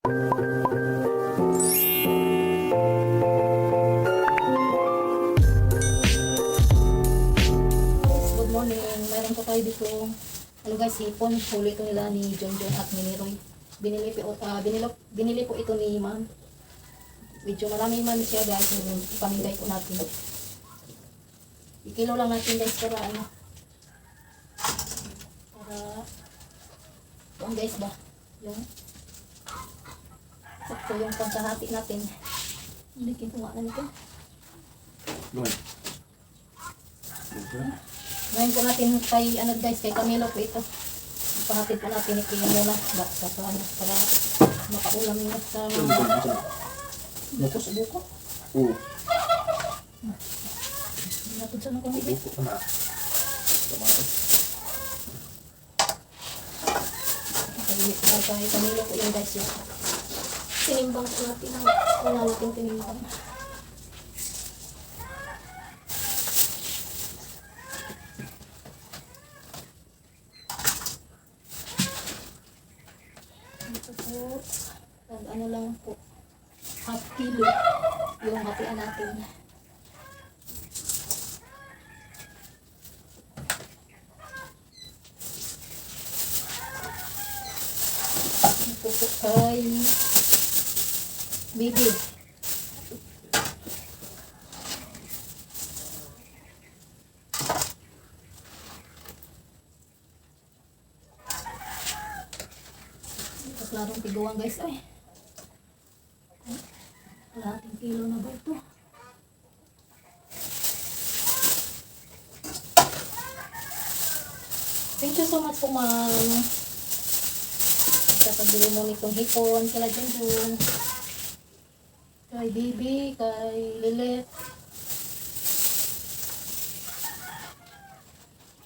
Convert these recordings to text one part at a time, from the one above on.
Good morning. Meron po tayo dito. Ano guys, hipon. Huli ito nila ni John John at ni Roy. Binili po ito ni ma'am. Medyo marami man siya guys. Ipamigay po natin. Ikilo lang natin guys para ano. Para yung guys ba? Yung sakto yung pagkahati natin. Hindi kinuha na nito. Ngayon po natin kay ano guys, kay Camilo po ito. Ipahatid po natin ito yung muna para makaulam nyo sa buko sa buko. Oo. Napod sa nakong ibig. Buko ka na. Kay Camilo po yung guys yun. Tinimbang po natin ang wala natin tinimbang. Ito po, ano lang po, half kilo yung hatian natin. Ito po kay Bibi. Ito klarong tiguan guys ay. Kalahating kilo na ba ito? Thank you so much po ma'am. Sa pagbili mo nitong hipon, kala Junjun, kay Bibi, kay Lilet.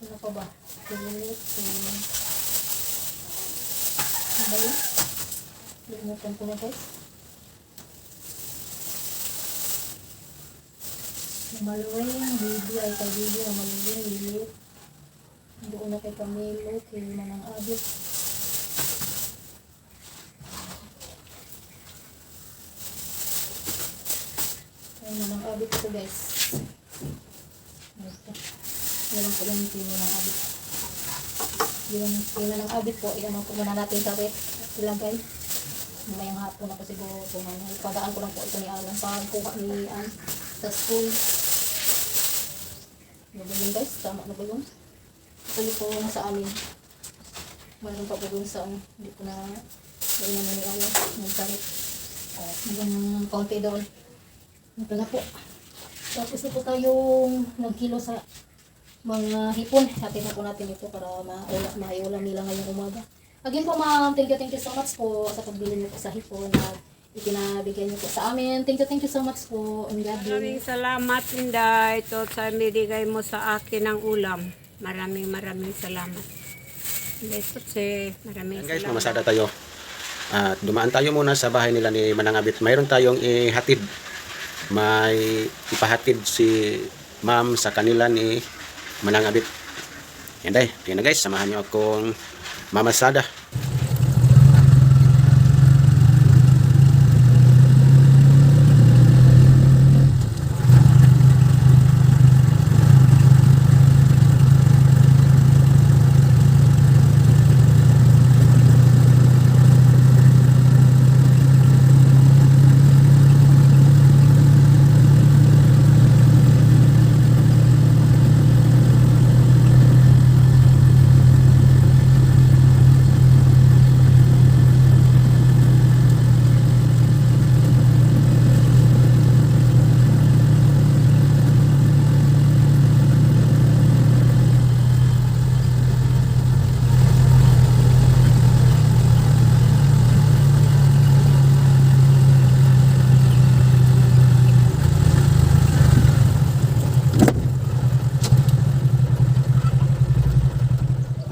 Ano pa ba? Kay Lilet, ano ba yun? Limutan ko na guys. Maluwing, Bibi ay kay Bibi, Maluwing, Lilet. Doon na kay Camilo, kay Manang Abit. Kay Manang Abit ito guys. Yan ang pala yung Manang Abit. Yung Manang Abit po, iyan ang pumuna natin sa wet. Ilang guys. Mamayang hapon na po siguro kung ano. Ipagaan ko lang po ito ni Alan. Pagkuha ni Ann sa school. Ano ba yun guys? Tama na ba yun? Ito po sa amin. Mayroon pa po dun sa hindi ko na gawin naman ni Alan. Nagsarit. Hanggang konti doon. Ito na po. Tapos na po tayong nagkilo sa mga hipon. Hatin na po natin ito para maiulam nila ngayong umaga. Again po ma'am, thank you so much po sa pagbili niyo po sa hipon at itinabigyan niyo po sa amin. Thank you so much po. And God Maraming bless. salamat, Inday. Ito sa binigay mo sa akin ng ulam. Maraming salamat. Inday Tutsi, maraming Guys, salamat. mamasada tayo. At dumaan tayo muna sa bahay nila ni Manang Abit. Mayroon tayong ihatid. May ipahatid si ma'am sa kanila ni Manang Abit. Yan day. Yan na guys, samahan niyo akong mamasada.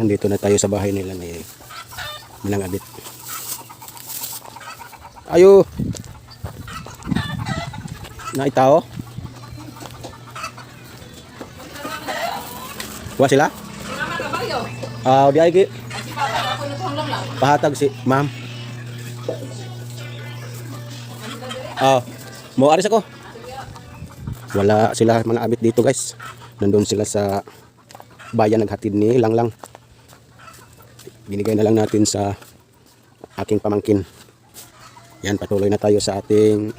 Nandito na tayo sa bahay nila ni Manang Abit. Ayo. Na itao. Kuha sila? Di ay pahatag si ma'am. Mo aris ako. Wala sila mga abit dito guys. Nandun sila sa bayan naghatid ni Langlang. Binigay na lang natin sa aking pamangkin. Yan, patuloy na tayo sa ating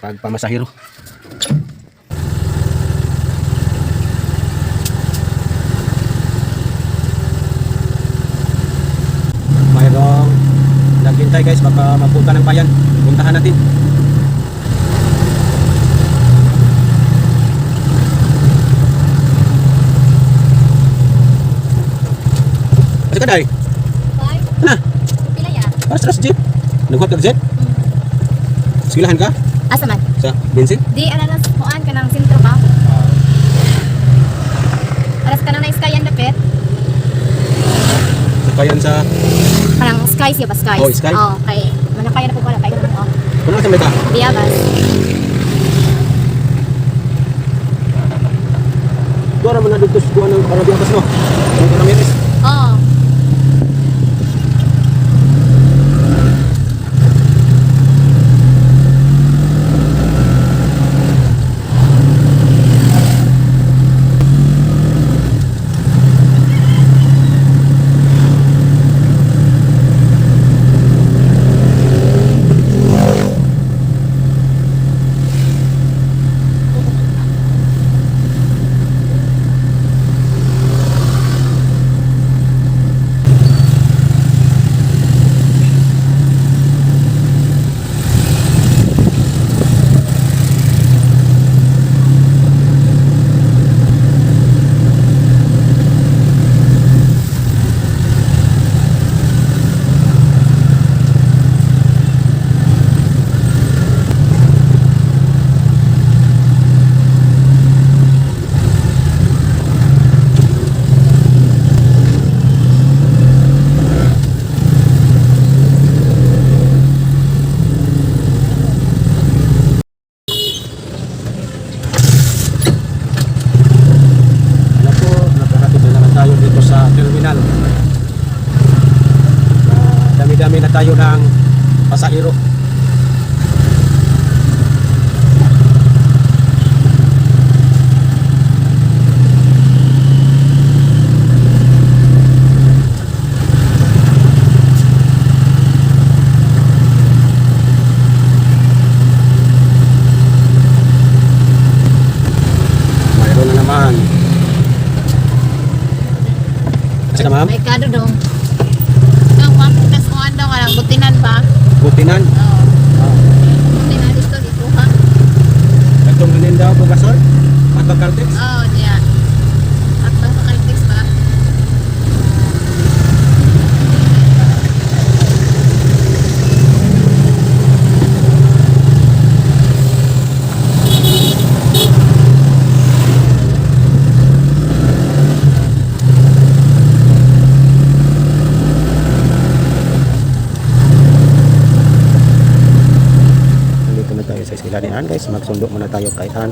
pagpamasahero. Mayroong naghintay guys, baka mapunta ng bayan. Puntahan natin. Kasi ka day? Na? Pila ya? Para sa jeep. Naghuwag ka jeep? Silahan ka? Asa man? Sa bensin? Di ananas kuan ka ng sentro ba? Alas ka na iskayan dapit? Sakayan sa... Parang skies ya ba skies? Oh, sky? Oh, kay manakaya na po pala kay mo. Kung nasa may ka? Diabas. Doon naman na dito sa kuha ng Parabiatas no? Kung ka namin is. Oh. Alam po, naghahatid na naman tayo dito sa terminal. Dami-dami na tayo ng pasahero. Mayroon na naman. Kasi ka ma'am? May kado dong. Ang pampunas ko daw ka lang butinan ba? Butinan. Oh. Butinan dito ha. Itong ganin daw po gasol. At pagkartex. Oh, diya. At basta kalitex ba? Nandito na tayo sa Iskilanian guys. Magsundo muna tayo kay Han.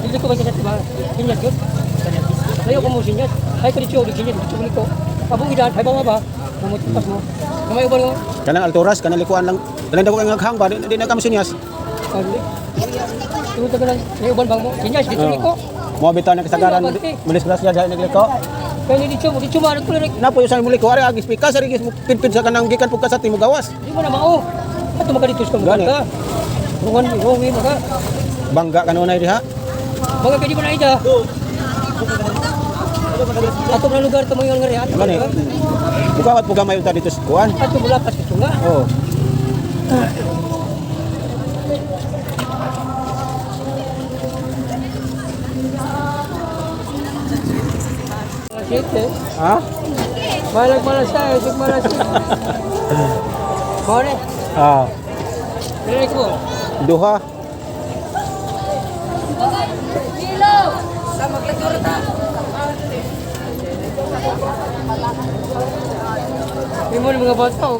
Hindi ko ba siya ba? Sinyas yun? Ayaw ko mo sinyas. Ay ko dito, sinyas dito ko. Abong idan, ay ba ba? Mamutupas mo. Kamay ba mo? Kanang alturas, kanang likuan lang. Kanang daw kang naghang ba? Di na kami sinyas. Hindi. Tulo ta lang. Ay uban bang mo? Sinyas dito ko. Mo bitaw na kasagaran. Malis grasya dahil nagliko. Kaya ni dito man ko rin. Napo yung sa muliko. Ari agis pikas. Ari agis pinpin sa kanang gikan po kasat mo gawas. Di mo na mao. Ato makaditos ka mo Gani. ka. Rungan mo ka. Bangga kanunay diha. Mga kadi mo na ida. Ato na lugar ta mo yung ngari. Ato Gani. Bukawat po gamay unta dito sa kuan. Ato mula pas ito nga. Oh. Shit eh. Ha? Malas tayo, sig malas. Mone. Ah, Dili ko. duha. Imo mga bata o